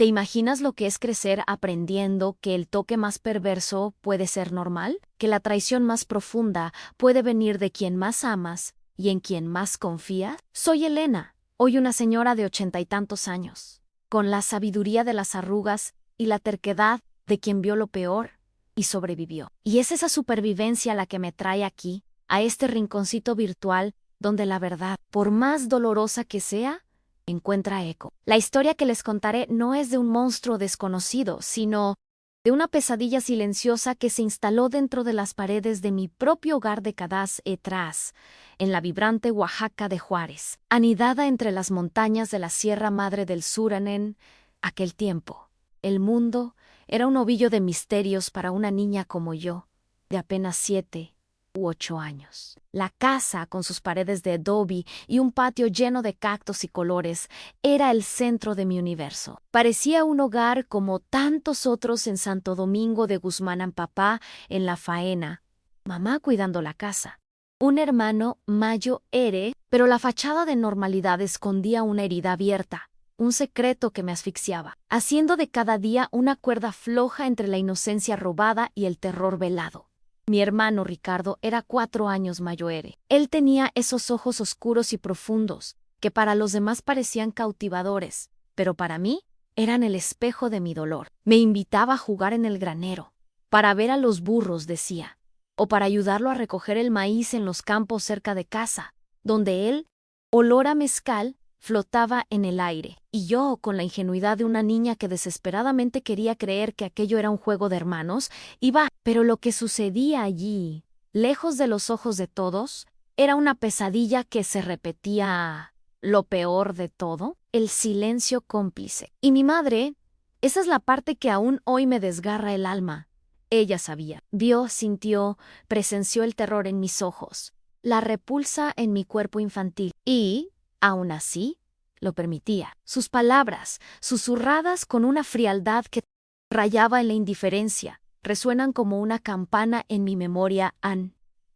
¿Te imaginas lo que es crecer aprendiendo que el toque más perverso puede ser normal? ¿Que la traición más profunda puede venir de quien más amas y en quien más confías? Soy Elena, hoy una señora de 80 y tantos años, con la sabiduría de las arrugas y la terquedad de quien vio lo peor y sobrevivió. Y es esa supervivencia la que me trae aquí, a este rinconcito virtual donde la verdad, por más dolorosa que sea, encuentra eco. La historia que les contaré no es de un monstruo desconocido, sino de una pesadilla silenciosa que se instaló dentro de las paredes de mi propio hogar de Cadaz Etraz, en la vibrante Oaxaca de Juárez, anidada entre las montañas de la Sierra Madre del Sur. En aquel tiempo, el mundo era un ovillo de misterios para una niña como yo, de apenas 7 u 8 años. La casa, con sus paredes de adobe y un patio lleno de cactus y colores, era el centro de mi universo. Parecía un hogar como tantos otros en Santo Domingo de Guzmán, papá en la faena, mamá cuidando la casa. Un hermano, Mayo Ere, pero la fachada de normalidad escondía una herida abierta, un secreto que me asfixiaba, haciendo de cada día una cuerda floja entre la inocencia robada y el terror velado. Mi hermano Ricardo era 4 años mayor. Él tenía esos ojos oscuros y profundos, que para los demás parecían cautivadores, pero para mí eran el espejo de mi dolor. Me invitaba a jugar en el granero, para ver a los burros, decía, o para ayudarlo a recoger el maíz en los campos cerca de casa, donde él, olor a mezcal, flotaba en el aire, y yo, con la ingenuidad de una niña que desesperadamente quería creer que aquello era un juego de hermanos, iba. Pero lo que sucedía allí, lejos de los ojos de todos, era una pesadilla que se repetía. Lo peor de todo, el silencio cómplice. Y mi madre, esa es la parte que aún hoy me desgarra el alma. Ella sabía, vio, sintió, presenció el terror en mis ojos, la repulsa en mi cuerpo infantil, y aún así, lo permitía. Sus palabras, susurradas con una frialdad que rayaba en la indiferencia, resuenan como una campana en mi memoria.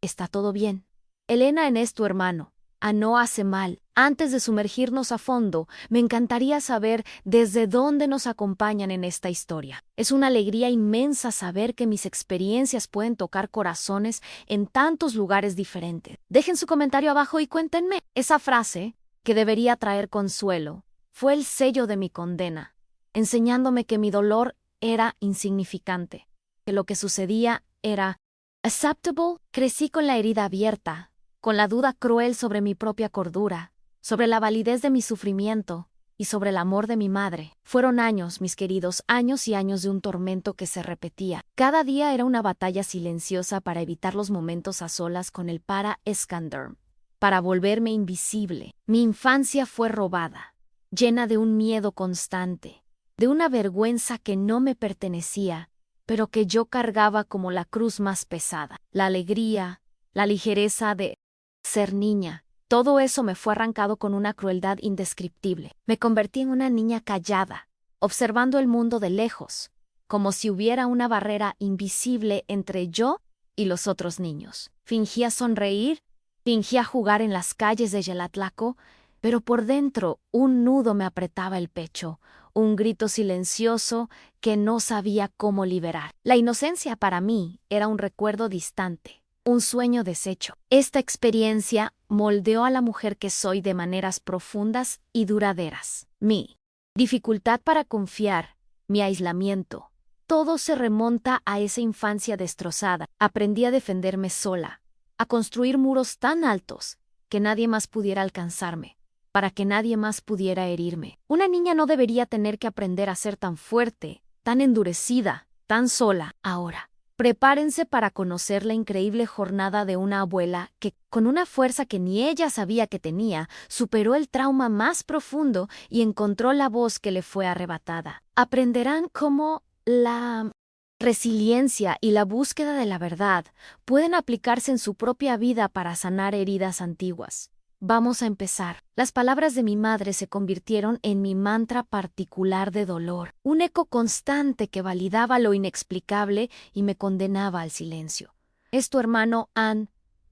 Está todo bien. Elena es tu hermano. No hace mal. Antes de sumergirnos a fondo, me encantaría saber desde dónde nos acompañan en esta historia. Es una alegría inmensa saber que mis experiencias pueden tocar corazones en tantos lugares diferentes. Dejen su comentario abajo y cuéntenme. Esa frase, que debería traer consuelo, fue el sello de mi condena, enseñándome que mi dolor era insignificante, que lo que sucedía era acceptable. Crecí con la herida abierta, con la duda cruel sobre mi propia cordura, sobre la validez de mi sufrimiento y sobre el amor de mi madre. Fueron años, mis queridos, años y años de un tormento que se repetía. Cada día era una batalla silenciosa para evitar los momentos a solas con el para Escándar, para volverme invisible. Mi infancia fue robada, llena de un miedo constante, de una vergüenza que no me pertenecía, pero que yo cargaba como la cruz más pesada. La alegría, la ligereza de ser niña, todo eso me fue arrancado con una crueldad indescriptible. Me convertí en una niña callada, observando el mundo de lejos, como si hubiera una barrera invisible entre yo y los otros niños. Fingía sonreír, fingía jugar en las calles de Yelatlaco, pero por dentro un nudo me apretaba el pecho, un grito silencioso que no sabía cómo liberar. La inocencia para mí era un recuerdo distante, un sueño deshecho. Esta experiencia moldeó a la mujer que soy de maneras profundas y duraderas. Mi dificultad para confiar, mi aislamiento, todo se remonta a esa infancia destrozada. Aprendí a defenderme sola, a construir muros tan altos que nadie más pudiera alcanzarme, para que nadie más pudiera herirme. Una niña no debería tener que aprender a ser tan fuerte, tan endurecida, tan sola. Ahora, prepárense para conocer la increíble jornada de una abuela que, con una fuerza que ni ella sabía que tenía, superó el trauma más profundo y encontró la voz que le fue arrebatada. Aprenderán cómo la resiliencia y la búsqueda de la verdad pueden aplicarse en su propia vida para sanar heridas antiguas. Vamos a empezar. Las palabras de mi madre se convirtieron en mi mantra particular de dolor, un eco constante que validaba lo inexplicable y me condenaba al silencio. Es tu hermano,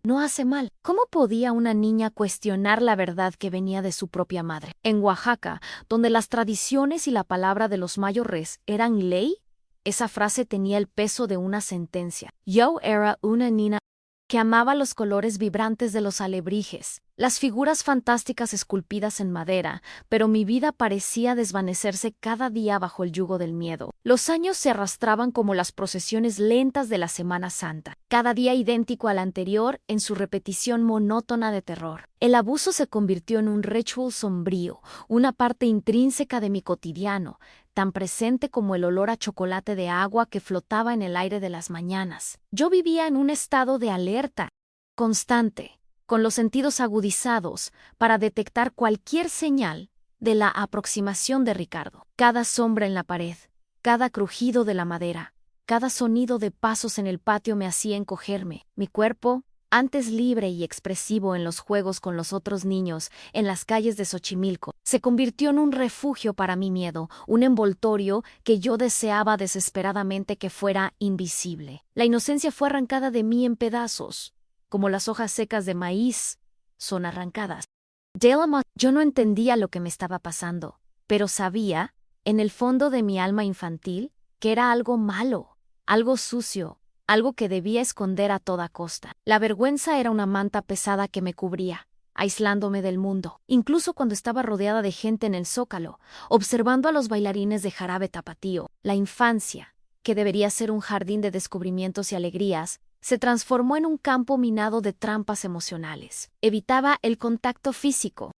no hace mal. ¿Cómo podía una niña cuestionar la verdad que venía de su propia madre? En Oaxaca, donde las tradiciones y la palabra de los mayores eran ley, esa frase tenía el peso de una sentencia. Yo era una niña que amaba los colores vibrantes de los alebrijes, las figuras fantásticas esculpidas en madera, pero mi vida parecía desvanecerse cada día bajo el yugo del miedo. Los años se arrastraban como las procesiones lentas de la Semana Santa, cada día idéntico al anterior en su repetición monótona de terror. El abuso se convirtió en un ritual sombrío, una parte intrínseca de mi cotidiano, tan presente como el olor a chocolate de agua que flotaba en el aire de las mañanas. Yo vivía en un estado de alerta constante, con los sentidos agudizados para detectar cualquier señal de la aproximación de Ricardo. Cada sombra en la pared, cada crujido de la madera, cada sonido de pasos en el patio me hacía encogerme. Mi cuerpo, antes libre y expresivo en los juegos con los otros niños en las calles de Xochimilco, se convirtió en un refugio para mi miedo, un envoltorio que yo deseaba desesperadamente que fuera invisible. La inocencia fue arrancada de mí en pedazos, como las hojas secas de maíz son arrancadas. Yo no entendía lo que me estaba pasando, pero sabía, en el fondo de mi alma infantil, que era algo malo, algo sucio, algo que debía esconder a toda costa. La vergüenza era una manta pesada que me cubría, aislándome del mundo. Incluso cuando estaba rodeada de gente en el Zócalo, observando a los bailarines de jarabe tapatío, la infancia, que debería ser un jardín de descubrimientos y alegrías, se transformó en un campo minado de trampas emocionales. Evitaba el contacto físico,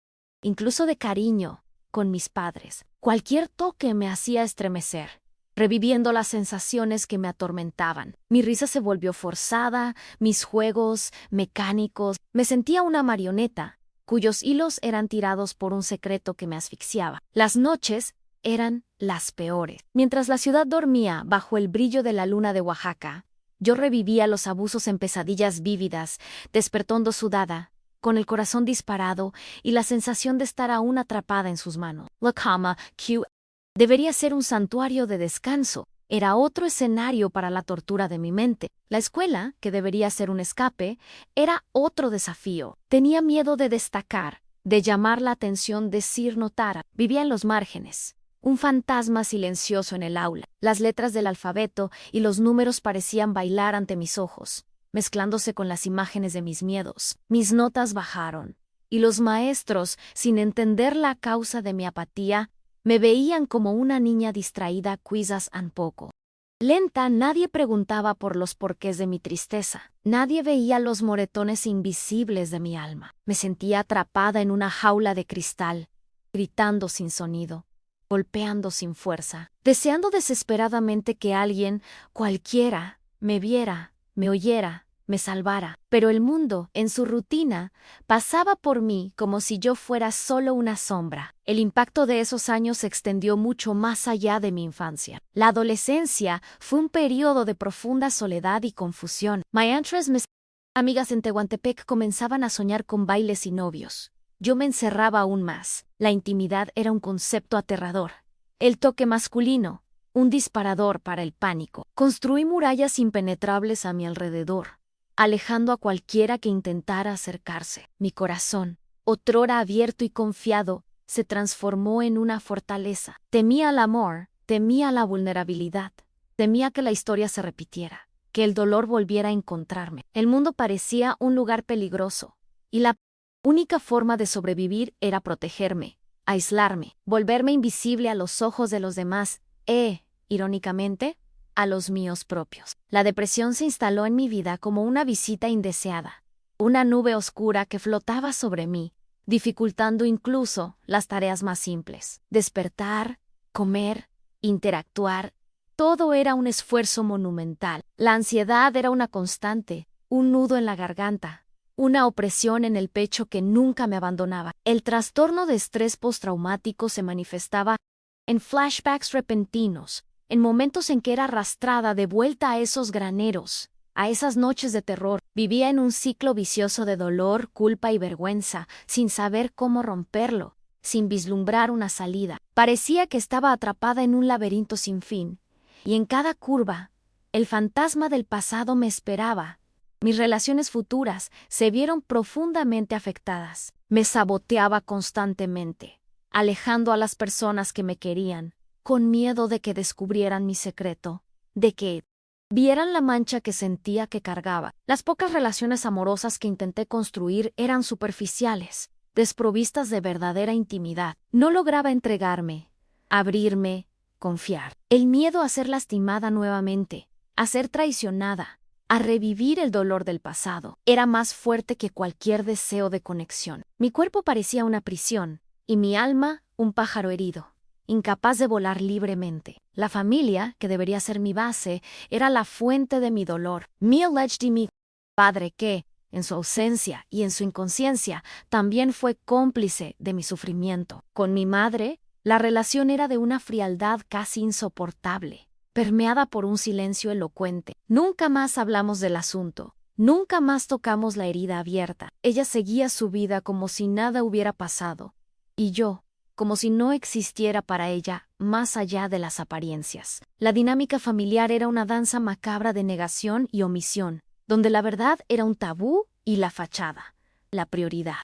incluso de cariño, con mis padres. Cualquier toque me hacía estremecer, reviviendo las sensaciones que me atormentaban. Mi risa se volvió forzada, mis juegos, mecánicos. Me sentía una marioneta, cuyos hilos eran tirados por un secreto que me asfixiaba. Las noches eran las peores. Mientras la ciudad dormía bajo el brillo de la luna de Oaxaca, yo revivía los abusos en pesadillas vívidas, despertando sudada, con el corazón disparado y la sensación de estar aún atrapada en sus manos. La cama, debería ser un santuario de descanso. Era otro escenario para la tortura de mi mente. La escuela, que debería ser un escape, era otro desafío. Tenía miedo de destacar, de llamar la atención, de ser notada. Vivía en los márgenes, un fantasma silencioso en el aula. Las letras del alfabeto y los números parecían bailar ante mis ojos, mezclándose con las imágenes de mis miedos. Mis notas bajaron, y los maestros, sin entender la causa de mi apatía, me veían como una niña distraída quizás un poco. Lenta, nadie preguntaba por los porqués de mi tristeza. Nadie veía los moretones invisibles de mi alma. Me sentía atrapada en una jaula de cristal, gritando sin sonido, golpeando sin fuerza, deseando desesperadamente que alguien, cualquiera, me viera, me oyera, me salvara. Pero el mundo, en su rutina, pasaba por mí como si yo fuera solo una sombra. El impacto de esos años se extendió mucho más allá de mi infancia. La adolescencia fue un periodo de profunda soledad y confusión. Mis amigas en Tehuantepec comenzaban a soñar con bailes y novios. Yo me encerraba aún más. La intimidad era un concepto aterrador. El toque masculino, un disparador para el pánico. Construí murallas impenetrables a mi alrededor, alejando a cualquiera que intentara acercarse. Mi corazón, otrora abierto y confiado, se transformó en una fortaleza. Temía el amor, temía la vulnerabilidad, temía que la historia se repitiera, que el dolor volviera a encontrarme. El mundo parecía un lugar peligroso, y la única forma de sobrevivir era protegerme, aislarme, volverme invisible a los ojos de los demás irónicamente, a los míos propios. La depresión se instaló en mi vida como una visita indeseada, una nube oscura que flotaba sobre mí, dificultando incluso las tareas más simples. Despertar, comer, interactuar, todo era un esfuerzo monumental. La ansiedad era una constante, un nudo en la garganta, una opresión en el pecho que nunca me abandonaba. El trastorno de estrés postraumático se manifestaba en flashbacks repentinos, en momentos en que era arrastrada de vuelta a esos graneros, a esas noches de terror. Vivía en un ciclo vicioso de dolor, culpa y vergüenza, sin saber cómo romperlo, sin vislumbrar una salida. Parecía que estaba atrapada en un laberinto sin fin, y en cada curva, el fantasma del pasado me esperaba, Mis relaciones futuras se vieron profundamente afectadas. Me saboteaba constantemente, alejando a las personas que me querían, con miedo de que descubrieran mi secreto, de que vieran la mancha que sentía que cargaba. Las pocas relaciones amorosas que intenté construir eran superficiales, desprovistas de verdadera intimidad. No lograba entregarme, abrirme, confiar. El miedo a ser lastimada nuevamente, a ser traicionada, a revivir el dolor del pasado, era más fuerte que cualquier deseo de conexión. Mi cuerpo parecía una prisión, y mi alma un pájaro herido, incapaz de volar libremente. La familia, que debería ser mi base, era la fuente de mi dolor. Mi alleged mi padre que, en su ausencia y en su inconsciencia, también fue cómplice de mi sufrimiento. Con mi madre, la relación era de una frialdad casi insoportable, permeada por un silencio elocuente. Nunca más hablamos del asunto. Nunca más tocamos la herida abierta. Ella seguía su vida como si nada hubiera pasado. Y yo, como si no existiera para ella más allá de las apariencias. La dinámica familiar era una danza macabra de negación y omisión, donde la verdad era un tabú y la fachada, la prioridad.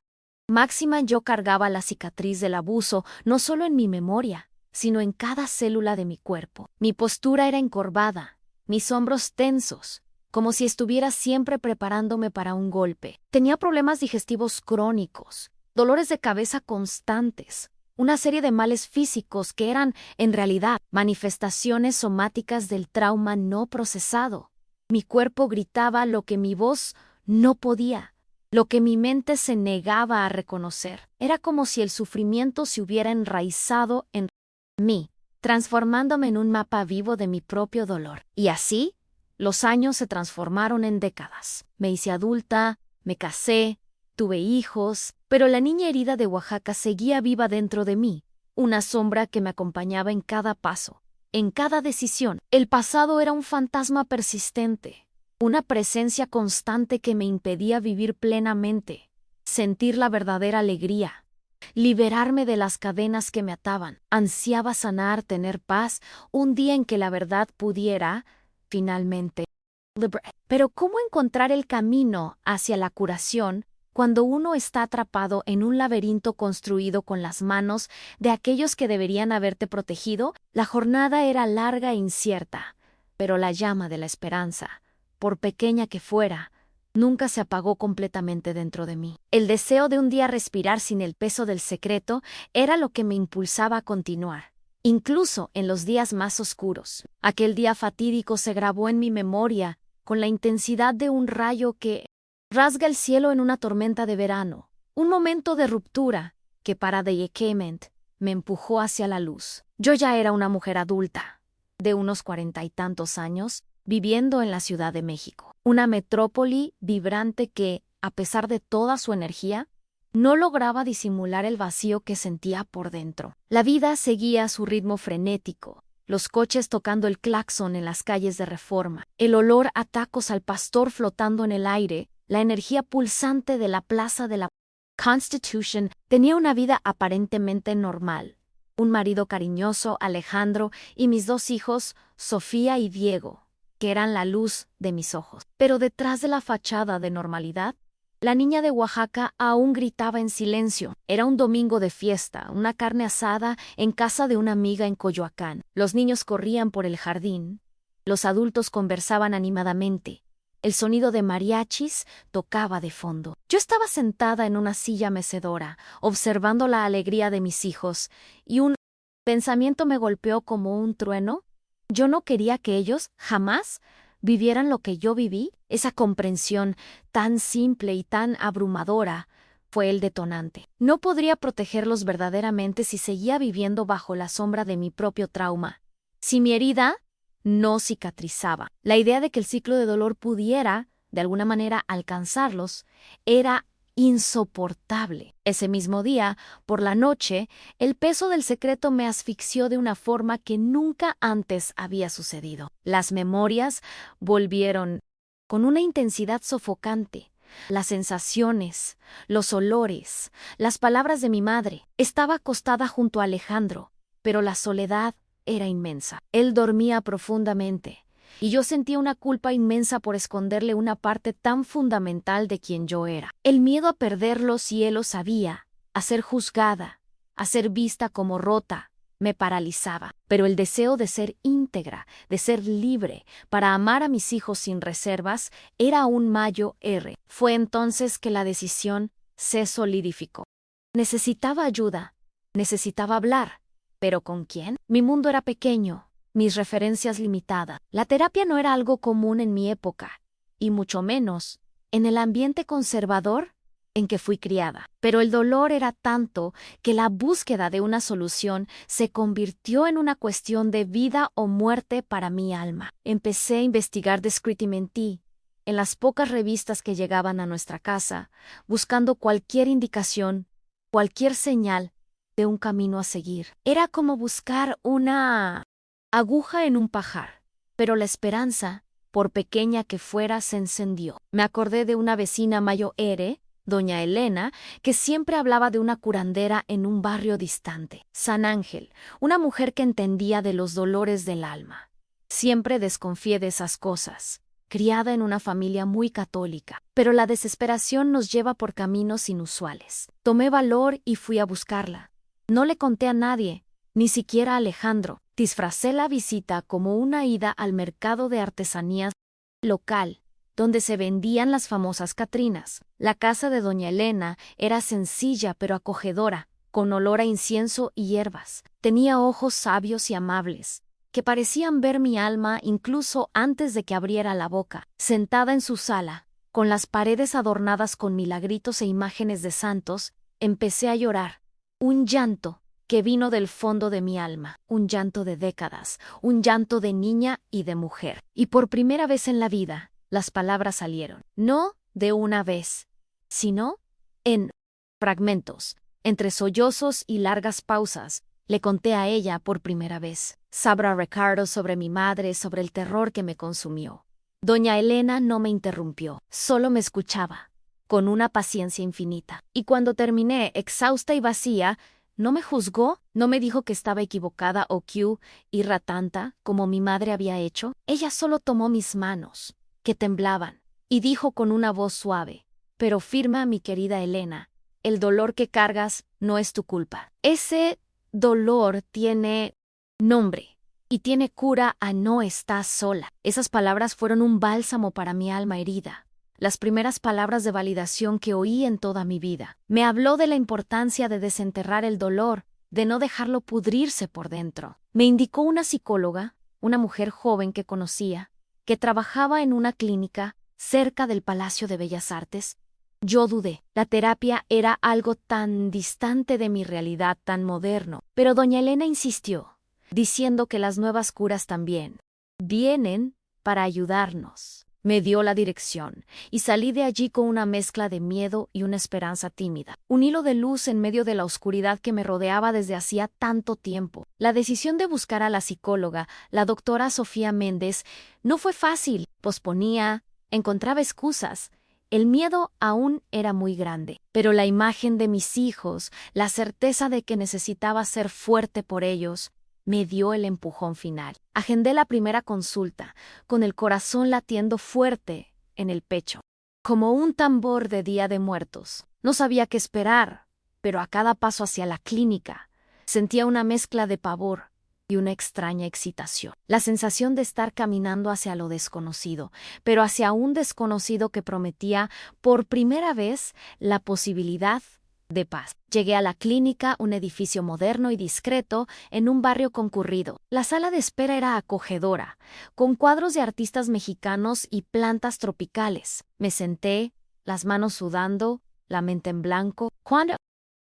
Máxima, yo cargaba la cicatriz del abuso no solo en mi memoria, sino en cada célula de mi cuerpo. Mi postura era encorvada, mis hombros tensos, como si estuviera siempre preparándome para un golpe. Tenía problemas digestivos crónicos, dolores de cabeza constantes, una serie de males físicos que eran, en realidad, manifestaciones somáticas del trauma no procesado. Mi cuerpo gritaba lo que mi voz no podía, lo que mi mente se negaba a reconocer. Era como si el sufrimiento se hubiera enraizado en mí, transformándome en un mapa vivo de mi propio dolor. Y así, los años se transformaron en décadas. Me hice adulta, me casé, tuve hijos, pero la niña herida de Oaxaca seguía viva dentro de mí, una sombra que me acompañaba en cada paso, en cada decisión. El pasado era un fantasma persistente, una presencia constante que me impedía vivir plenamente, sentir la verdadera alegría, liberarme de las cadenas que me ataban. Ansiaba sanar, tener paz, un día en que la verdad pudiera, finalmente, pero ¿cómo encontrar el camino hacia la curación cuando uno está atrapado en un laberinto construido con las manos de aquellos que deberían haberte protegido? La jornada era larga e incierta, pero la llama de la esperanza, por pequeña que fuera, nunca se apagó completamente dentro de mí. El deseo de un día respirar sin el peso del secreto era lo que me impulsaba a continuar, incluso en los días más oscuros. Aquel día fatídico se grabó en mi memoria con la intensidad de un rayo que rasga el cielo en una tormenta de verano, un momento de ruptura que para The Equipment me empujó hacia la luz. Yo ya era una mujer adulta, de unos 40 y tantos años, viviendo en la Ciudad de México, una metrópoli vibrante que, a pesar de toda su energía, no lograba disimular el vacío que sentía por dentro. La vida seguía su ritmo frenético, los coches tocando el claxon en las calles de Reforma, el olor a tacos al pastor flotando en el aire, la energía pulsante de la plaza de la Constitution. Tenía una vida aparentemente normal. Un marido cariñoso, Alejandro, y mis 2 hijos, Sofía y Diego, que eran la luz de mis ojos. Pero detrás de la fachada de normalidad, la niña de Oaxaca aún gritaba en silencio. Era un domingo de fiesta, una carne asada en casa de una amiga en Coyoacán. Los niños corrían por el jardín. Los adultos conversaban animadamente. El sonido de mariachis tocaba de fondo. Yo estaba sentada en una silla mecedora, observando la alegría de mis hijos, y un pensamiento me golpeó como un trueno. Yo no quería que ellos, jamás, vivieran lo que yo viví. Esa comprensión tan simple y tan abrumadora fue el detonante. No podría protegerlos verdaderamente si seguía viviendo bajo la sombra de mi propio trauma. Si mi herida no cicatrizaba, la idea de que el ciclo de dolor pudiera, de alguna manera, alcanzarlos, era insoportable. Ese mismo día, por la noche, el peso del secreto me asfixió de una forma que nunca antes había sucedido. Las memorias volvieron con una intensidad sofocante. Las sensaciones, los olores, las palabras de mi madre. Estaba acostada junto a Alejandro, pero la soledad era inmensa. Él dormía profundamente, y yo sentía una culpa inmensa por esconderle una parte tan fundamental de quien yo era. El miedo a perderlo si él lo sabía, a ser juzgada, a ser vista como rota, me paralizaba. Pero el deseo de ser íntegra, de ser libre, para amar a mis hijos sin reservas, era aún mayor. Fue entonces que la decisión se solidificó. Necesitaba ayuda, necesitaba hablar. ¿Pero con quién? Mi mundo era pequeño, mis referencias limitadas. La terapia no era algo común en mi época, y mucho menos en el ambiente conservador en que fui criada. Pero el dolor era tanto que la búsqueda de una solución se convirtió en una cuestión de vida o muerte para mi alma. Empecé a investigar discretamente en las pocas revistas que llegaban a nuestra casa, buscando cualquier indicación, cualquier señal de un camino a seguir. Era como buscar una aguja en un pajar, pero la esperanza, por pequeña que fuera, se encendió. Me acordé de una vecina mayor, doña Elena, que siempre hablaba de una curandera en un barrio distante. San Ángel, una mujer que entendía de los dolores del alma. Siempre desconfié de esas cosas, criada en una familia muy católica, pero la desesperación nos lleva por caminos inusuales. Tomé valor y fui a buscarla. No le conté a nadie, ni siquiera a Alejandro. Disfracé la visita como una ida al mercado de artesanías local, donde se vendían las famosas catrinas. La casa de doña Elena era sencilla pero acogedora, con olor a incienso y hierbas. Tenía ojos sabios y amables, que parecían ver mi alma incluso antes de que abriera la boca. Sentada en su sala, con las paredes adornadas con milagritos e imágenes de santos, empecé a llorar. Un llanto que vino del fondo de mi alma, un llanto de décadas, un llanto de niña y de mujer. Y por primera vez en la vida, las palabras salieron, no de una vez, sino en fragmentos, entre sollozos y largas pausas. Le conté a ella por primera vez. Sabra Ricardo sobre mi madre, sobre el terror que me consumió. Doña Elena no me interrumpió, solo me escuchaba, con una paciencia infinita. Y cuando terminé, exhausta y vacía, no me juzgó, no me dijo que estaba equivocada o que era tanta como mi madre había hecho. Ella solo tomó mis manos, que temblaban, y dijo con una voz suave, pero firme: mi querida Elena, el dolor que cargas no es tu culpa. Ese dolor tiene nombre y tiene cura. No estás sola. Esas palabras fueron un bálsamo para mi alma herida. Las primeras palabras de validación que oí en toda mi vida. Me habló de la importancia de desenterrar el dolor, de no dejarlo pudrirse por dentro. Me indicó una psicóloga, una mujer joven que conocía, que trabajaba en una clínica cerca del Palacio de Bellas Artes. Yo dudé. La terapia era algo tan distante de mi realidad, tan moderno. Pero doña Elena insistió, diciendo que las nuevas curas también vienen para ayudarnos. Me dio la dirección, y salí de allí con una mezcla de miedo y una esperanza tímida. Un hilo de luz en medio de la oscuridad que me rodeaba desde hacía tanto tiempo. La decisión de buscar a la psicóloga, la doctora Sofía Méndez, no fue fácil. Posponía, encontraba excusas. El miedo aún era muy grande, pero la imagen de mis hijos, la certeza de que necesitaba ser fuerte por ellos, me dio el empujón final. Agendé la primera consulta, con el corazón latiendo fuerte en el pecho, como un tambor de Día de Muertos. No sabía qué esperar, pero a cada paso hacia la clínica sentía una mezcla de pavor y una extraña excitación. La sensación de estar caminando hacia lo desconocido, pero hacia un desconocido que prometía por primera vez la posibilidad de paz. Llegué a la clínica, un edificio moderno y discreto, en un barrio concurrido. La sala de espera era acogedora, con cuadros de artistas mexicanos y plantas tropicales. Me senté, las manos sudando, la mente en blanco. Cuando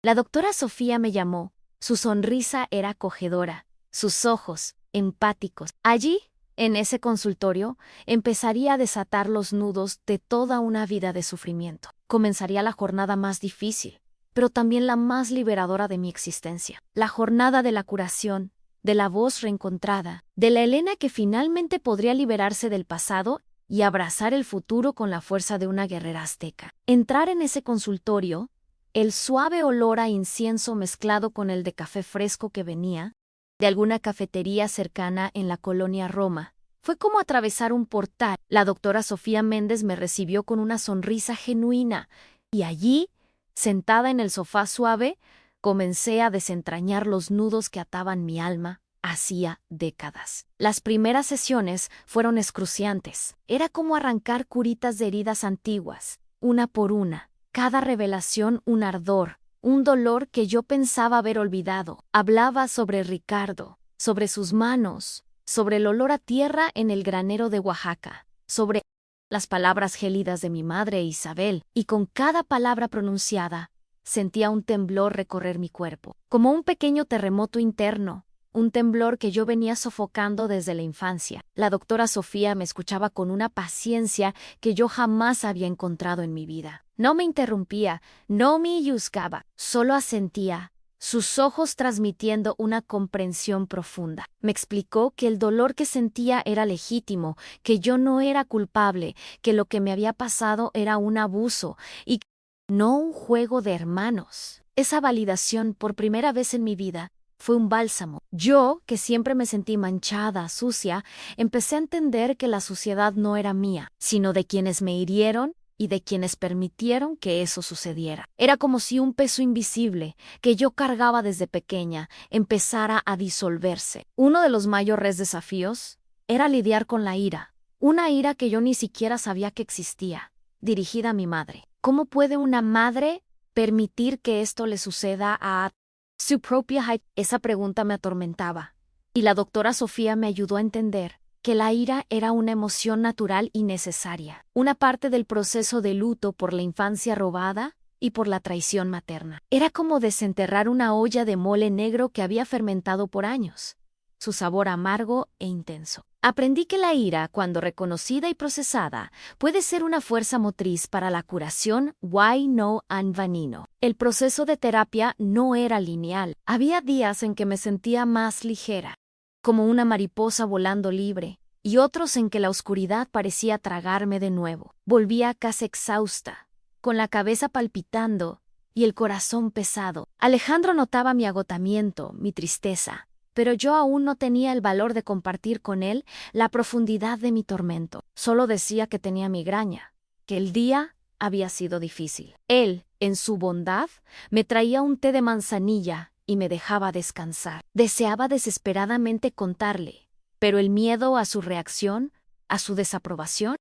la doctora Sofía me llamó, su sonrisa era acogedora, sus ojos, empáticos. Allí, en ese consultorio, empezaría a desatar los nudos de toda una vida de sufrimiento. Comenzaría la jornada más difícil, pero también la más liberadora de mi existencia. La jornada de la curación, de la voz reencontrada, de la Elena que finalmente podría liberarse del pasado y abrazar el futuro con la fuerza de una guerrera azteca. Entrar en ese consultorio, el suave olor a incienso mezclado con el de café fresco que venía de alguna cafetería cercana en la colonia Roma, Fue como atravesar un portal. La doctora Sofía Méndez me recibió con una sonrisa genuina, y allí, sentada en el sofá suave, comencé a desentrañar los nudos que ataban mi alma hacía décadas. Las primeras sesiones fueron excruciantes. Era como arrancar curitas de heridas antiguas, una por una. Cada revelación un ardor, un dolor que yo pensaba haber olvidado. Hablaba sobre Ricardo, sobre sus manos, sobre el olor a tierra en el granero de Oaxaca, sobre las palabras gélidas de mi madre Isabel, y con cada palabra pronunciada, sentía un temblor recorrer mi cuerpo, como un pequeño terremoto interno, un temblor que yo venía sofocando desde la infancia. La doctora Sofía me escuchaba con una paciencia que yo jamás había encontrado en mi vida. No me interrumpía, no me juzgaba, solo asentía, sus ojos transmitiendo una comprensión profunda. Me explicó que el dolor que sentía era legítimo, que yo no era culpable, que lo que me había pasado era un abuso y no un juego de hermanos. Esa validación, por primera vez en mi vida, fue un bálsamo. Yo, que siempre me sentí manchada, sucia, empecé a entender que la suciedad no era mía, sino de quienes me hirieron y de quienes permitieron que eso sucediera. Era como si un peso invisible, que yo cargaba desde pequeña, empezara a disolverse. Uno de los mayores desafíos era lidiar con la ira, una ira que yo ni siquiera sabía que existía, dirigida a mi madre. ¿Cómo puede una madre permitir que esto le suceda a su propia hija? Esa pregunta me atormentaba, y la doctora Sofía me ayudó a entender que la ira era una emoción natural y necesaria, una parte del proceso de luto por la infancia robada y por la traición materna. Era como desenterrar una olla de mole negro que había fermentado por años, su sabor amargo e intenso. Aprendí que la ira, cuando reconocida y procesada, puede ser una fuerza motriz para la curación why no anvanino. El proceso de terapia no era lineal. Había días en que me sentía más ligera, como una mariposa volando libre, y otros en que la oscuridad parecía tragarme de nuevo. Volvía casi exhausta, con la cabeza palpitando y el corazón pesado. Alejandro notaba mi agotamiento, mi tristeza, pero yo aún no tenía el valor de compartir con él la profundidad de mi tormento. Solo decía que tenía migraña, que el día había sido difícil. Él, en su bondad, me traía un té de manzanilla y me dejaba descansar. Deseaba desesperadamente contarle, pero el miedo a su reacción, a su desaprobación,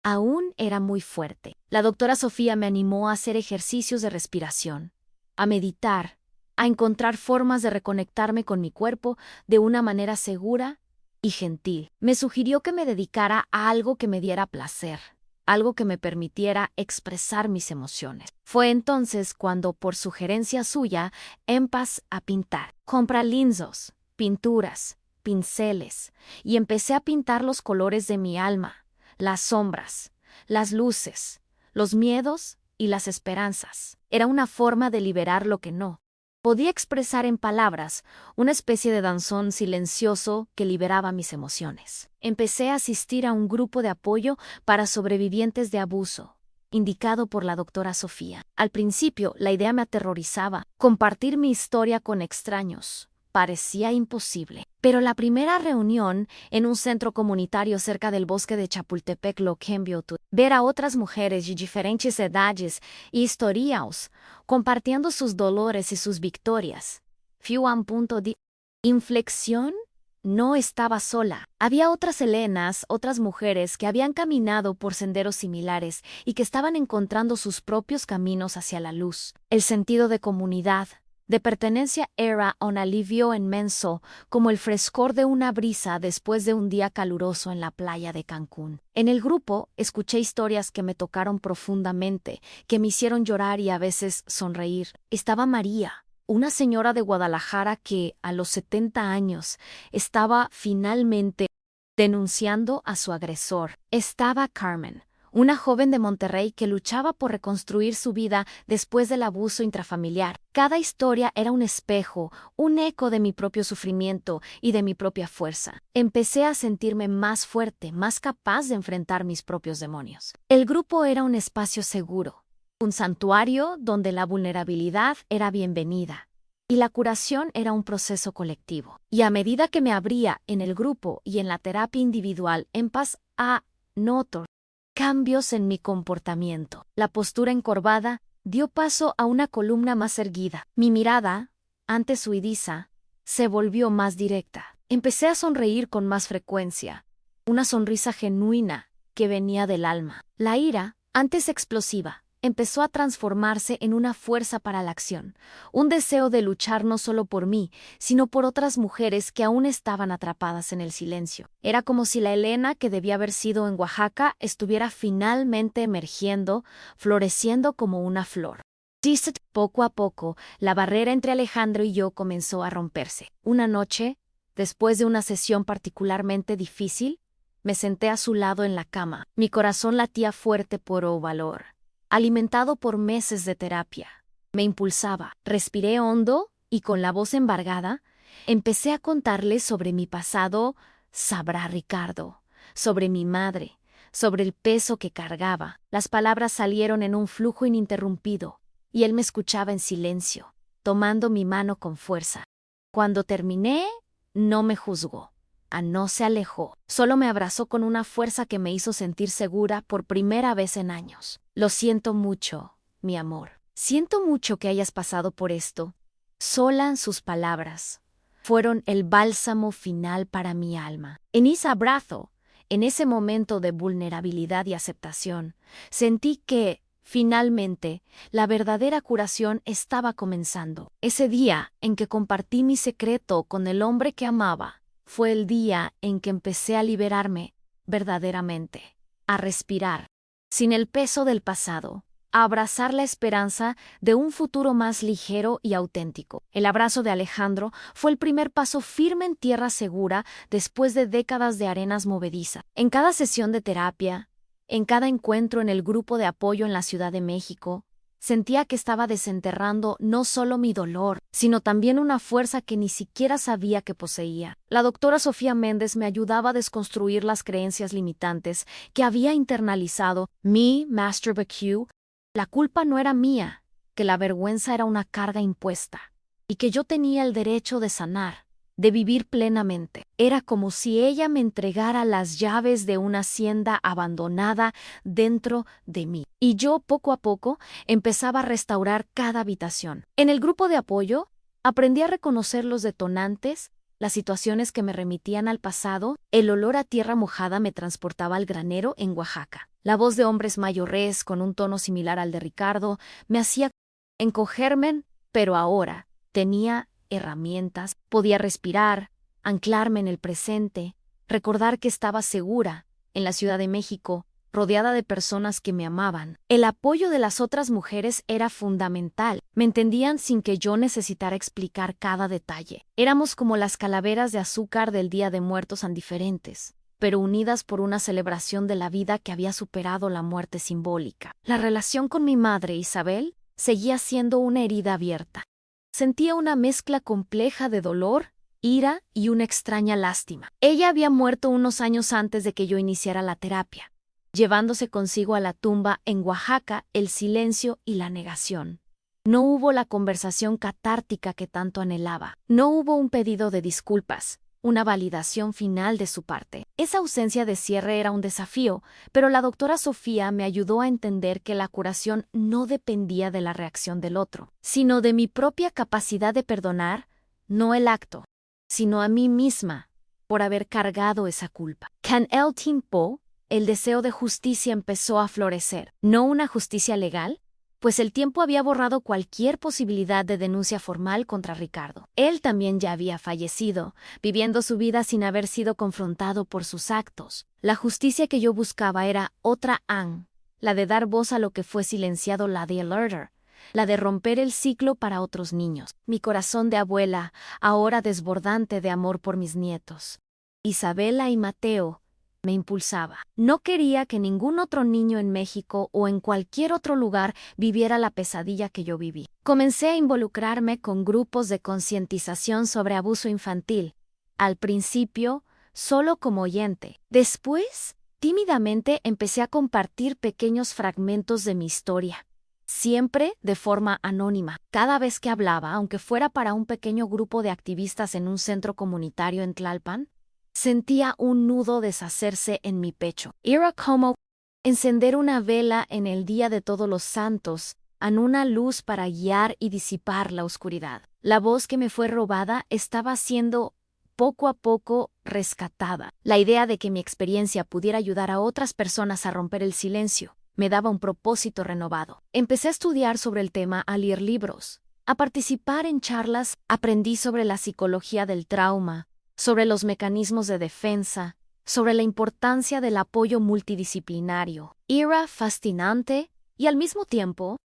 aún era muy fuerte. La doctora Sofía me animó a hacer ejercicios de respiración, a meditar, a encontrar formas de reconectarme con mi cuerpo de una manera segura y gentil. Me sugirió que me dedicara a algo que me diera placer, algo que me permitiera expresar mis emociones. Fue entonces cuando, por sugerencia suya, empecé a pintar. Compré lienzos, pinturas, pinceles, y empecé a pintar los colores de mi alma, las sombras, las luces, los miedos y las esperanzas. Era una forma de liberar lo que no podía expresar en palabras, una especie de danzón silencioso que liberaba mis emociones. Empecé a asistir a un grupo de apoyo para sobrevivientes de abuso, indicado por la doctora Sofía. Al principio, la idea me aterrorizaba. Compartir mi historia con extraños parecía imposible. Pero la primera reunión en un centro comunitario cerca del bosque de Chapultepec lo cambió todo. Ver a otras mujeres de diferentes edades y historias compartiendo sus dolores y sus victorias. Fue un punto de inflexión. No estaba sola. Había otras Helenas, otras mujeres que habían caminado por senderos similares y que estaban encontrando sus propios caminos hacia la luz. El sentido de comunidad, de pertenencia era un alivio inmenso, como el frescor de una brisa después de un día caluroso en la playa de Cancún. En el grupo escuché historias que me tocaron profundamente, que me hicieron llorar y a veces sonreír. Estaba María, una señora de Guadalajara que, a los 70 años, estaba finalmente denunciando a su agresor. Estaba Carmen, una joven de Monterrey que luchaba por reconstruir su vida después del abuso intrafamiliar. Cada historia era un espejo, un eco de mi propio sufrimiento y de mi propia fuerza. Empecé a sentirme más fuerte, más capaz de enfrentar mis propios demonios. El grupo era un espacio seguro, un santuario donde la vulnerabilidad era bienvenida. Y la curación era un proceso colectivo. Y a medida que me abría en el grupo y en la terapia individual, en paz noto cambios en mi comportamiento. La postura encorvada dio paso a una columna más erguida. Mi mirada, antes huidiza, se volvió más directa. Empecé a sonreír con más frecuencia, una sonrisa genuina que venía del alma. La ira, antes explosiva, empezó a transformarse en una fuerza para la acción, un deseo de luchar no solo por mí, sino por otras mujeres que aún estaban atrapadas en el silencio. Era como si la Elena que debía haber sido en Oaxaca estuviera finalmente emergiendo, floreciendo como una flor. Poco a poco, la barrera entre Alejandro y yo comenzó a romperse. Una noche, después de una sesión particularmente difícil, me senté a su lado en la cama. Mi corazón latía fuerte por valor, alimentado por meses de terapia. Me impulsaba, respiré hondo y con la voz embargada, empecé a contarle sobre mi pasado, sabrá Ricardo, sobre mi madre, sobre el peso que cargaba. Las palabras salieron en un flujo ininterrumpido, y él me escuchaba en silencio, tomando mi mano con fuerza. Cuando terminé, no me juzgó. No se alejó, solo me abrazó con una fuerza que me hizo sentir segura por primera vez en años. Lo siento mucho, mi amor. Siento mucho que hayas pasado por esto. Sola sus palabras fueron el bálsamo final para mi alma. En ese abrazo, en ese momento de vulnerabilidad y aceptación, sentí que, finalmente, la verdadera curación estaba comenzando. Ese día en que compartí mi secreto con el hombre que amaba, fue el día en que empecé a liberarme verdaderamente, a respirar, sin el peso del pasado, a abrazar la esperanza de un futuro más ligero y auténtico. El abrazo de Alejandro fue el primer paso firme en tierra segura después de décadas de arenas movedizas. En cada sesión de terapia, en cada encuentro en el grupo de apoyo en la Ciudad de México, sentía que estaba desenterrando no solo mi dolor, sino también una fuerza que ni siquiera sabía que poseía. La doctora Sofía Méndez me ayudaba a desconstruir las creencias limitantes que había internalizado. Master BQ, la culpa no era mía, que la vergüenza era una carga impuesta, y que yo tenía el derecho de sanar, de vivir plenamente. Era como si ella me entregara las llaves de una hacienda abandonada dentro de mí. Y yo, poco a poco, empezaba a restaurar cada habitación. En el grupo de apoyo, aprendí a reconocer los detonantes, las situaciones que me remitían al pasado. El olor a tierra mojada me transportaba al granero en Oaxaca. La voz de hombres mayores, con un tono similar al de Ricardo, me hacía encogerme, pero ahora tenía herramientas, podía respirar, anclarme en el presente, recordar que estaba segura, en la Ciudad de México, rodeada de personas que me amaban. El apoyo de las otras mujeres era fundamental. Me entendían sin que yo necesitara explicar cada detalle. Éramos como las calaveras de azúcar del Día de Muertos indiferentes, pero unidas por una celebración de la vida que había superado la muerte simbólica. La relación con mi madre, Isabel, seguía siendo una herida abierta. Sentía una mezcla compleja de dolor, ira y una extraña lástima. Ella había muerto unos años antes de que yo iniciara la terapia, llevándose consigo a la tumba en Oaxaca el silencio y la negación. No hubo la conversación catártica que tanto anhelaba. No hubo un pedido de disculpas, una validación final de su parte. Esa ausencia de cierre era un desafío, pero la doctora Sofía me ayudó a entender que la curación no dependía de la reacción del otro, sino de mi propia capacidad de perdonar, no el acto, sino a mí misma, por haber cargado esa culpa. Con el tiempo, el deseo de justicia empezó a florecer, no una justicia legal, pues el tiempo había borrado cualquier posibilidad de denuncia formal contra Ricardo. Él también ya había fallecido, viviendo su vida sin haber sido confrontado por sus actos. La justicia que yo buscaba era otra la de dar voz a lo que fue silenciado, la de Alerter, la de romper el ciclo para otros niños. Mi corazón de abuela, ahora desbordante de amor por mis nietos, Isabela y Mateo, me impulsaba. No quería que ningún otro niño en México o en cualquier otro lugar viviera la pesadilla que yo viví. Comencé a involucrarme con grupos de concientización sobre abuso infantil. Al principio, solo como oyente. Después, tímidamente empecé a compartir pequeños fragmentos de mi historia. siempre de forma anónima. Cada vez que hablaba, aunque fuera para un pequeño grupo de activistas en un centro comunitario en Tlalpan, sentía un nudo deshacerse en mi pecho. Era como encender una vela en el Día de Todos los Santos, en una luz para guiar y disipar la oscuridad. La voz que me fue robada estaba siendo poco a poco rescatada. La idea de que mi experiencia pudiera ayudar a otras personas a romper el silencio me daba un propósito renovado. Empecé a estudiar sobre el tema, a leer libros, a participar en charlas. Aprendí sobre la psicología del trauma, sobre los mecanismos de defensa, sobre la importancia del apoyo multidisciplinario. Era fascinante y al mismo tiempo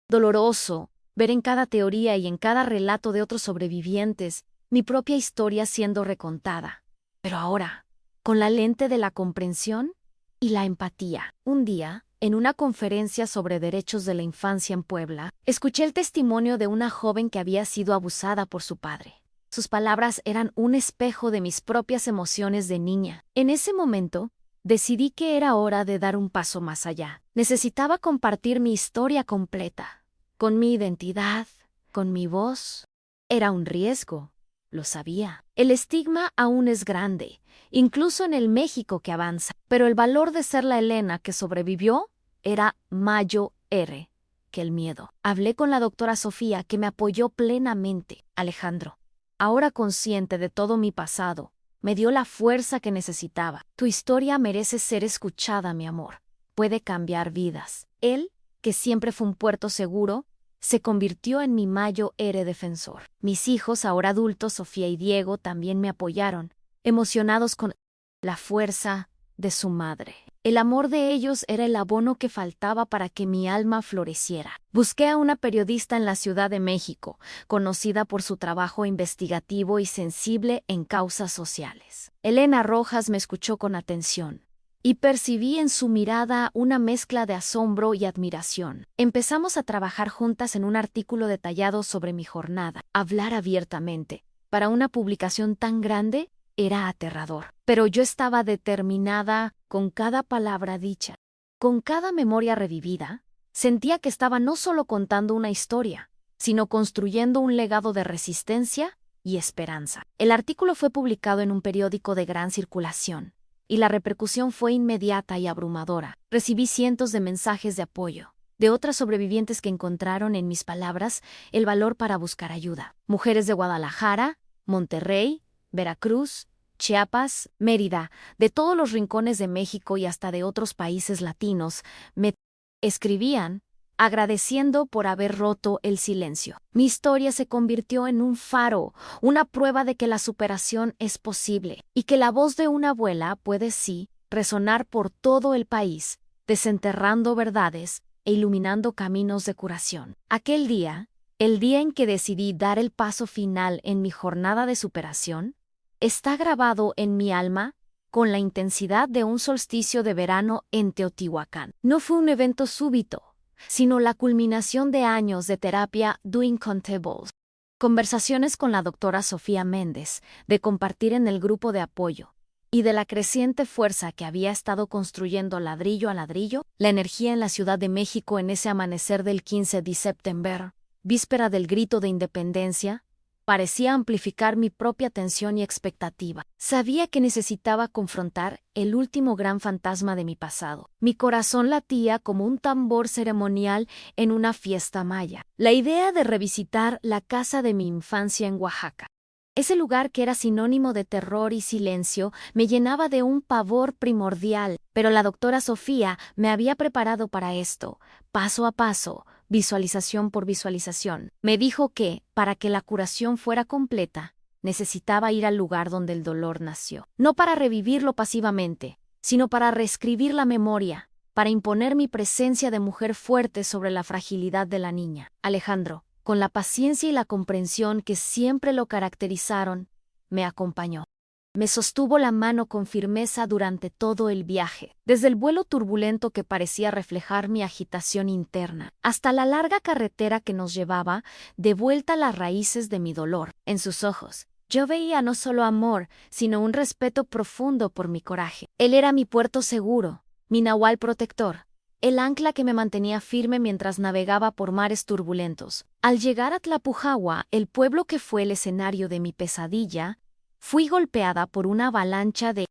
doloroso ver en cada teoría y en cada relato de otros sobrevivientes mi propia historia siendo recontada. Pero ahora, con la lente de la comprensión y la empatía. Un día, en una conferencia sobre derechos de la infancia en Puebla, escuché el testimonio de una joven que había sido abusada por su padre. Sus palabras eran un espejo de mis propias emociones de niña. En ese momento, decidí que era hora de dar un paso más allá. Necesitaba compartir mi historia completa, con mi identidad, con mi voz. Era un riesgo, lo sabía. El estigma aún es grande, incluso en el México que avanza, pero el valor de ser la Elena que sobrevivió era mayor que el miedo. Hablé con la doctora Sofía, que me apoyó plenamente. Alejandro, ahora consciente de todo mi pasado, me dio la fuerza que necesitaba. Tu historia merece ser escuchada, mi amor. Puede cambiar vidas. Él, que siempre fue un puerto seguro, se convirtió en mi mayor defensor. Mis hijos, ahora adultos, Sofía y Diego, también me apoyaron, emocionados con la fuerza de su madre. El amor de ellos era el abono que faltaba para que mi alma floreciera. Busqué a una periodista en la Ciudad de México, conocida por su trabajo investigativo y sensible en causas sociales. Elena Rojas me escuchó con atención y percibí en su mirada una mezcla de asombro y admiración. Empezamos a trabajar juntas en un artículo detallado sobre mi jornada. Hablar abiertamente para una publicación tan grande era aterrador, pero yo estaba determinada. Con cada palabra dicha, con cada memoria revivida, sentía que estaba no solo contando una historia, sino construyendo un legado de resistencia y esperanza. El artículo fue publicado en un periódico de gran circulación, y la repercusión fue inmediata y abrumadora. Recibí cientos de mensajes de apoyo de otras sobrevivientes que encontraron en mis palabras el valor para buscar ayuda. Mujeres de Guadalajara, Monterrey, Veracruz, Chiapas, Mérida, de todos los rincones de México y hasta de otros países latinos, me escribían agradeciendo por haber roto el silencio. Mi historia se convirtió en un faro, una prueba de que la superación es posible y que la voz de una abuela puede sí resonar por todo el país, desenterrando verdades e iluminando caminos de curación. Aquel día, el día en que decidí dar el paso final en mi jornada de superación, está grabado en mi alma con la intensidad de un solsticio de verano en Teotihuacán. No fue un evento súbito, sino la culminación de años de terapia Doing Contables, conversaciones con la doctora Sofía Méndez, de compartir en el grupo de apoyo, y de la creciente fuerza que había estado construyendo ladrillo a ladrillo, la energía en la Ciudad de México en ese amanecer del 15 de septiembre, víspera del grito de independencia, parecía amplificar mi propia tensión y expectativa. Sabía que necesitaba confrontar el último gran fantasma de mi pasado. Mi corazón latía como un tambor ceremonial en una fiesta maya. La idea de revisitar la casa de mi infancia en Oaxaca. Ese lugar que era sinónimo de terror y silencio me llenaba de un pavor primordial, pero la doctora Sofía me había preparado para esto, paso a paso, visualización por visualización. Me dijo que, para que la curación fuera completa, necesitaba ir al lugar donde el dolor nació. No para revivirlo pasivamente, sino para reescribir la memoria, para imponer mi presencia de mujer fuerte sobre la fragilidad de la niña. Alejandro, con la paciencia y la comprensión que siempre lo caracterizaron, me acompañó. Me sostuvo la mano con firmeza durante todo el viaje, desde el vuelo turbulento que parecía reflejar mi agitación interna, hasta la larga carretera que nos llevaba de vuelta a las raíces de mi dolor. En sus ojos, yo veía no solo amor, sino un respeto profundo por mi coraje. Él era mi puerto seguro, mi nahual protector, el ancla que me mantenía firme mientras navegaba por mares turbulentos. Al llegar a Tlapujawa, el pueblo que fue el escenario de mi pesadilla, fui golpeada por una avalancha de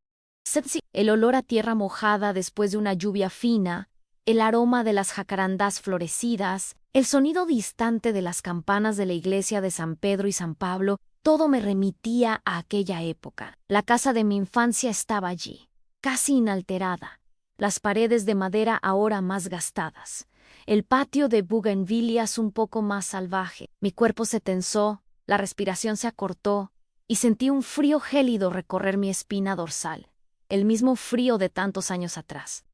sepsi, el olor a tierra mojada después de una lluvia fina, el aroma de las jacarandás florecidas, el sonido distante de las campanas de la iglesia de San Pedro y San Pablo, todo me remitía a aquella época. La casa de mi infancia estaba allí, casi inalterada, las paredes de madera ahora más gastadas, el patio de bugambilias un poco más salvaje. Mi cuerpo se tensó, la respiración se acortó, y sentí un frío gélido recorrer mi espina dorsal, el mismo frío de tantos años atrás.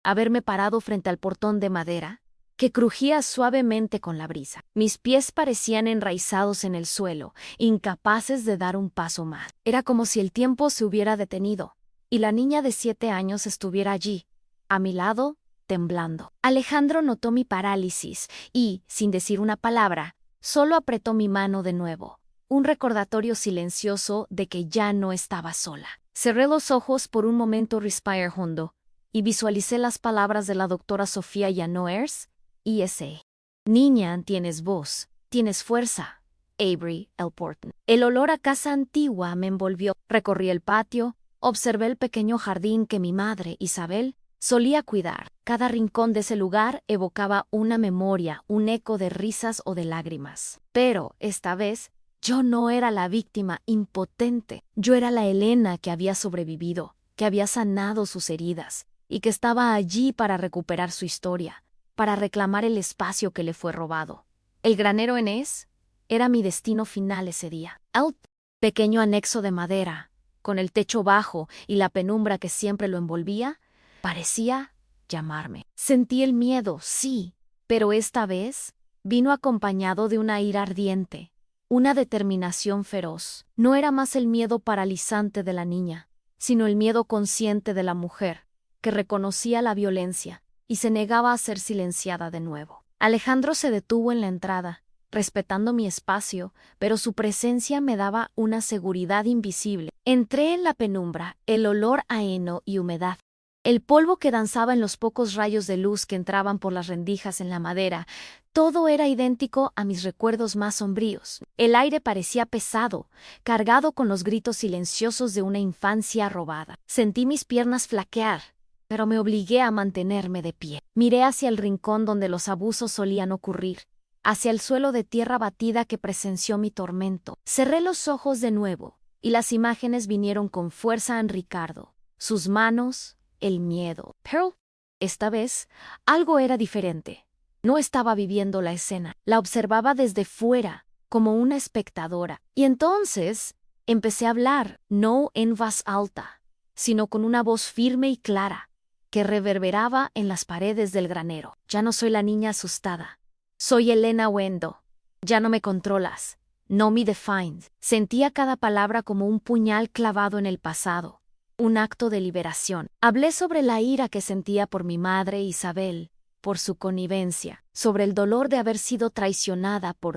Haberme parado frente al portón de madera, que crujía suavemente con la brisa. Mis pies parecían enraizados en el suelo, incapaces de dar un paso más. Era como si el tiempo se hubiera detenido, y la niña de 7 años estuviera allí, a mi lado, temblando. Alejandro notó mi parálisis y, sin decir una palabra, solo apretó mi mano de nuevo, un recordatorio silencioso de que ya no estaba sola. Cerré los ojos por un momento, respiré hondo, y visualicé las palabras de la doctora Sofía Janoers, ISA. Niña, tienes voz, tienes fuerza. Avery L. Porton. El olor a casa antigua me envolvió. Recorrí el patio, observé el pequeño jardín que mi madre, Isabel, solía cuidar. Cada rincón de ese lugar evocaba una memoria, un eco de risas o de lágrimas. Pero, esta vez, yo no era la víctima impotente. Yo era la Elena que había sobrevivido, que había sanado sus heridas, y que estaba allí para recuperar su historia, para reclamar el espacio que le fue robado. El granero Enés era mi destino final ese día. El pequeño anexo de madera, con el techo bajo y la penumbra que siempre lo envolvía, parecía llamarme. Sentí el miedo, sí, pero esta vez vino acompañado de una ira ardiente, una determinación feroz. No era más el miedo paralizante de la niña, sino el miedo consciente de la mujer, que reconocía la violencia y se negaba a ser silenciada de nuevo. Alejandro se detuvo en la entrada, respetando mi espacio, pero su presencia me daba una seguridad invisible. Entré en la penumbra, el olor a heno y humedad, el polvo que danzaba en los pocos rayos de luz que entraban por las rendijas en la madera. Todo era idéntico a mis recuerdos más sombríos. El aire parecía pesado, cargado con los gritos silenciosos de una infancia robada. Sentí mis piernas flaquear, pero me obligué a mantenerme de pie. Miré hacia el rincón donde los abusos solían ocurrir, hacia el suelo de tierra batida que presenció mi tormento. Cerré los ojos de nuevo, y las imágenes vinieron con fuerza en Ricardo, sus manos, el miedo. Pero, esta vez, algo era diferente. No estaba viviendo la escena, la observaba desde fuera, como una espectadora. Y entonces, empecé a hablar, no en voz alta, sino con una voz firme y clara, que reverberaba en las paredes del granero. Ya no soy la niña asustada. Soy Elena Wendo. Ya no me controlas. No me defines. Sentía cada palabra como un puñal clavado en el pasado. Un acto de liberación. Hablé sobre la ira que sentía por mi madre Isabel, por su connivencia, sobre el dolor de haber sido traicionada por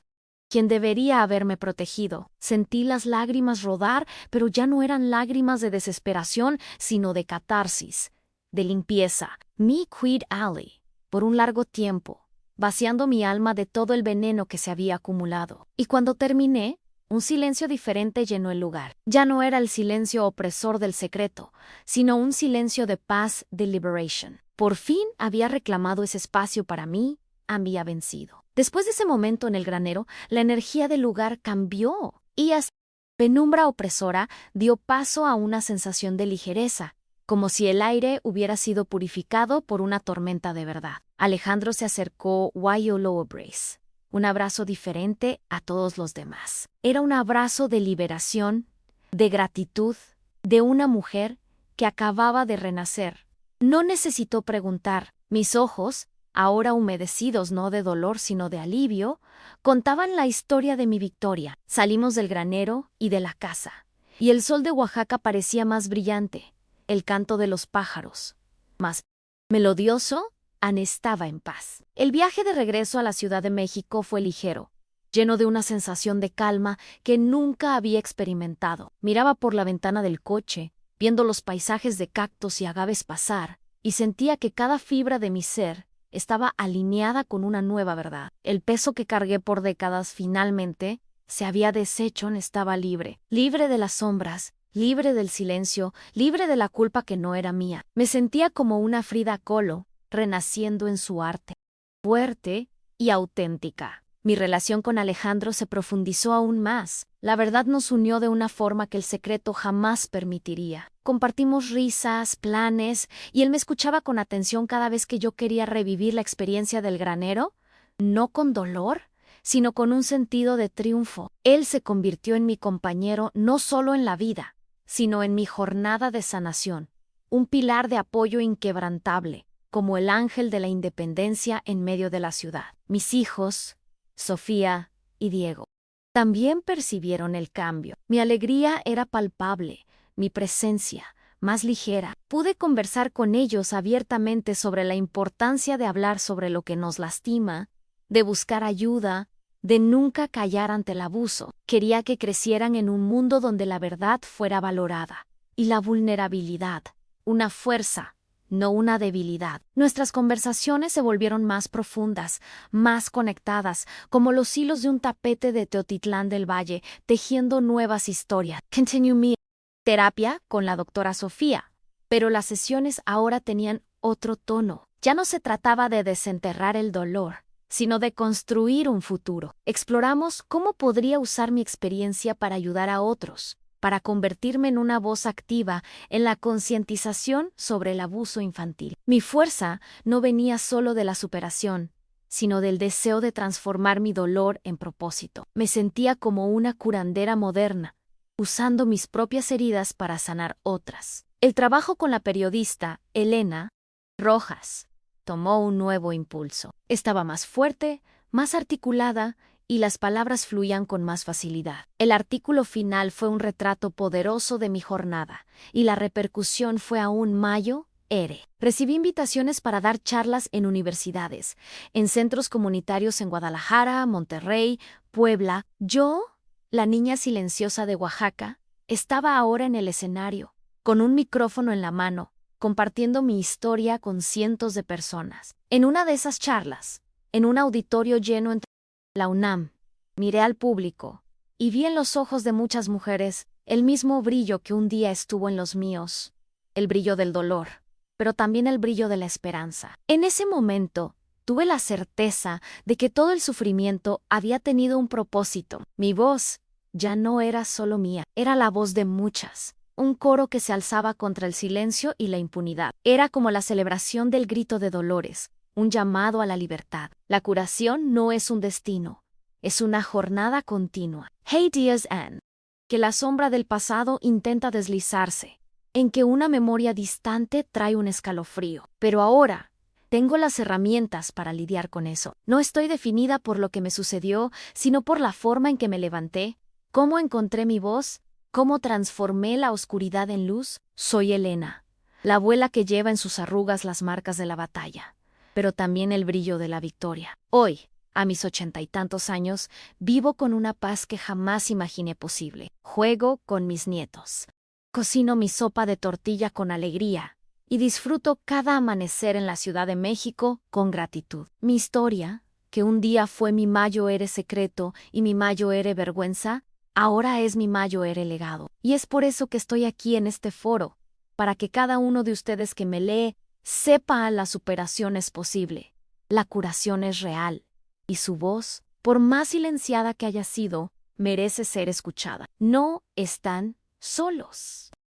quien debería haberme protegido. Sentí las lágrimas rodar, pero ya no eran lágrimas de desesperación, sino de catarsis, de limpieza. Me quid ali, por un largo tiempo, vaciando mi alma de todo el veneno que se había acumulado. Y cuando terminé, un silencio diferente llenó el lugar. Ya no era el silencio opresor del secreto, sino un silencio de paz, de liberación. Por fin había reclamado ese espacio para mí, había vencido. Después de ese momento en el granero, la energía del lugar cambió, y esa penumbra opresora dio paso a una sensación de ligereza, como si el aire hubiera sido purificado por una tormenta de verdad. Alejandro se acercó Wayolo Brace. Un abrazo diferente a todos los demás. Era un abrazo de liberación, de gratitud, de una mujer que acababa de renacer. No necesitó preguntar. Mis ojos, ahora humedecidos no de dolor sino de alivio, contaban la historia de mi victoria. Salimos del granero y de la casa, y el sol de Oaxaca parecía más brillante, el canto de los pájaros más melodioso. Anne estaba en paz. El viaje de regreso a la Ciudad de México fue ligero, lleno de una sensación de calma que nunca había experimentado. Miraba por la ventana del coche, viendo los paisajes de cactus y agaves pasar, y sentía que cada fibra de mi ser estaba alineada con una nueva verdad. El peso que cargué por décadas finalmente se había deshecho, estaba libre, libre de las sombras, libre del silencio, libre de la culpa que no era mía. Me sentía como una Frida Kahlo, renaciendo en su arte, fuerte y auténtica. Mi relación con Alejandro se profundizó aún más. La verdad nos unió de una forma que el secreto jamás permitiría. Compartimos risas, planes, y él me escuchaba con atención cada vez que yo quería revivir la experiencia del granero, no con dolor, sino con un sentido de triunfo. Él se convirtió en mi compañero no solo en la vida, sino en mi jornada de sanación, un pilar de apoyo inquebrantable, como el ángel de la independencia en medio de la ciudad. Mis hijos, Sofía y Diego, también percibieron el cambio. Mi alegría era palpable, mi presencia más ligera. Pude conversar con ellos abiertamente sobre la importancia de hablar sobre lo que nos lastima, de buscar ayuda, de nunca callar ante el abuso. Quería que crecieran en un mundo donde la verdad fuera valorada y la vulnerabilidad, una fuerza, no una debilidad. Nuestras conversaciones se volvieron más profundas, más conectadas, como los hilos de un tapete de Teotitlán del Valle, tejiendo nuevas historias. Continue me. Terapia con la doctora Sofía. Pero las sesiones ahora tenían otro tono. Ya no se trataba de desenterrar el dolor, sino de construir un futuro. Exploramos cómo podría usar mi experiencia para ayudar a otros, para convertirme en una voz activa en la concientización sobre el abuso infantil. Mi fuerza no venía solo de la superación, sino del deseo de transformar mi dolor en propósito. Me sentía como una curandera moderna, usando mis propias heridas para sanar otras. El trabajo con la periodista Elena Rojas tomó un nuevo impulso. Estaba más fuerte, más articulada, y las palabras fluían con más facilidad. El artículo final fue un retrato poderoso de mi jornada, y la repercusión fue aún mayor. Recibí invitaciones para dar charlas en universidades, en centros comunitarios en Guadalajara, Monterrey, Puebla. Yo, la niña silenciosa de Oaxaca, estaba ahora en el escenario, con un micrófono en la mano, compartiendo mi historia con cientos de personas. En una de esas charlas, en un auditorio lleno entre la UNAM, miré al público y vi en los ojos de muchas mujeres el mismo brillo que un día estuvo en los míos, el brillo del dolor, pero también el brillo de la esperanza. En ese momento, tuve la certeza de que todo el sufrimiento había tenido un propósito. Mi voz ya no era solo mía, era la voz de muchas, un coro que se alzaba contra el silencio y la impunidad. Era como la celebración del grito de Dolores, un llamado a la libertad. La curación no es un destino, es una jornada continua. Hey Díaz Ann, que la sombra del pasado intenta deslizarse, en que una memoria distante trae un escalofrío. Pero ahora tengo las herramientas para lidiar con eso. No estoy definida por lo que me sucedió, sino por la forma en que me levanté, cómo encontré mi voz, cómo transformé la oscuridad en luz. Soy Elena, la abuela que lleva en sus arrugas las marcas de la batalla, pero también el brillo de la victoria. Hoy, a mis 80 y tantos años, vivo con una paz que jamás imaginé posible. Juego con mis nietos, cocino mi sopa de tortilla con alegría y disfruto cada amanecer en la Ciudad de México con gratitud. Mi historia, que un día fue mi mayor secreto y mi mayor vergüenza, ahora es mi mayor legado. Y es por eso que estoy aquí en este foro, para que cada uno de ustedes que me lee sepa la superación es posible, la curación es real, y su voz, por más silenciada que haya sido, merece ser escuchada. No están solos.